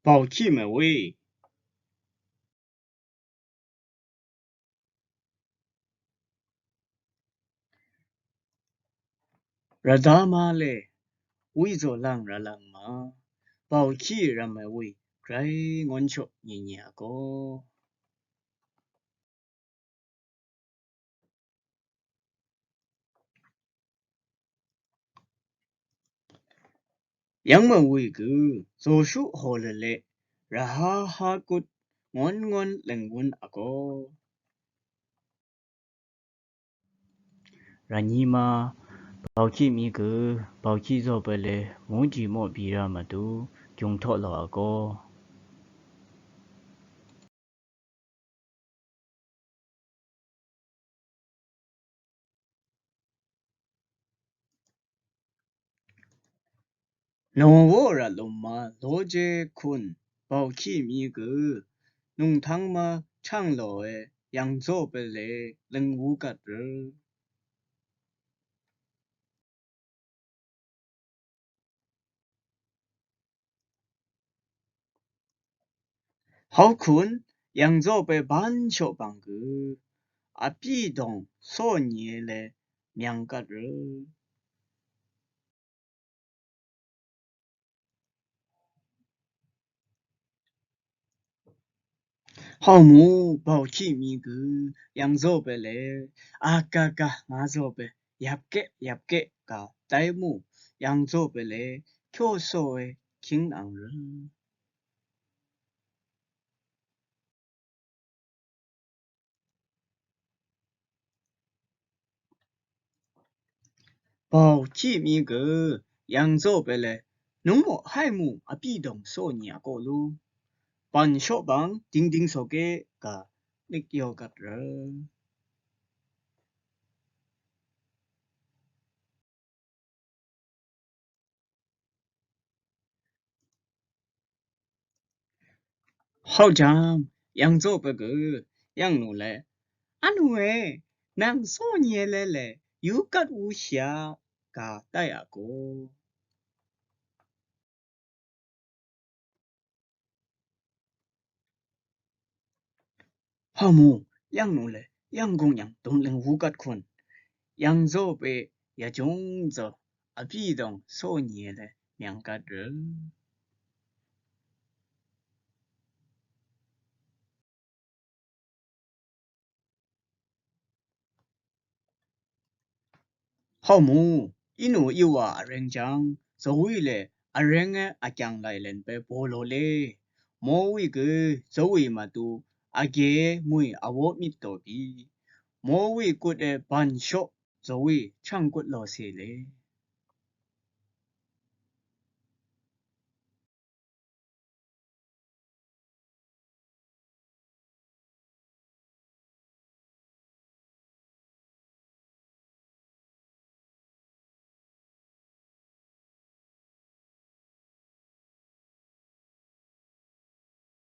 宝气美味，热达玛嘞，为做人热人嘛，宝气人美味，该安全年年个。yang美味个，做出好了嘞，然后哈个安安灵魂阿个。然尼嘛，宝气米个，宝气做不嘞，母鸡莫比ra嘛都，中托了阿个。农沃ra龙嘛，罗杰坤，宝气米个，农汤嘛，长老诶，扬做不嘞，人无个人。好困，扬做被板桥帮个，啊比动少年嘞，两个人。好母宝气米个，扬做被嘞，啊嘎嘎，我做被，入嘅个，大母，扬做被嘞，跳蚤诶，挺人人。宝气米个，扬做被嘞，农莫海母啊比动少年个路。板小帮钉钉手给个你有个人，好像扬州不个扬奴嘞，阿奴诶，南少年嘞嘞，有个无暇个大牙哥，好么扬奴嘞，扬公扬东人无个困，扬州被也种子阿比动少年嘞两个人。好么，因为有啊人讲，所谓嘞，啊人啊啊将来人被菠萝嘞，莫为个所谓嘛都啊个每啊我咪多比，莫为个的办学，所谓唱骨老些嘞。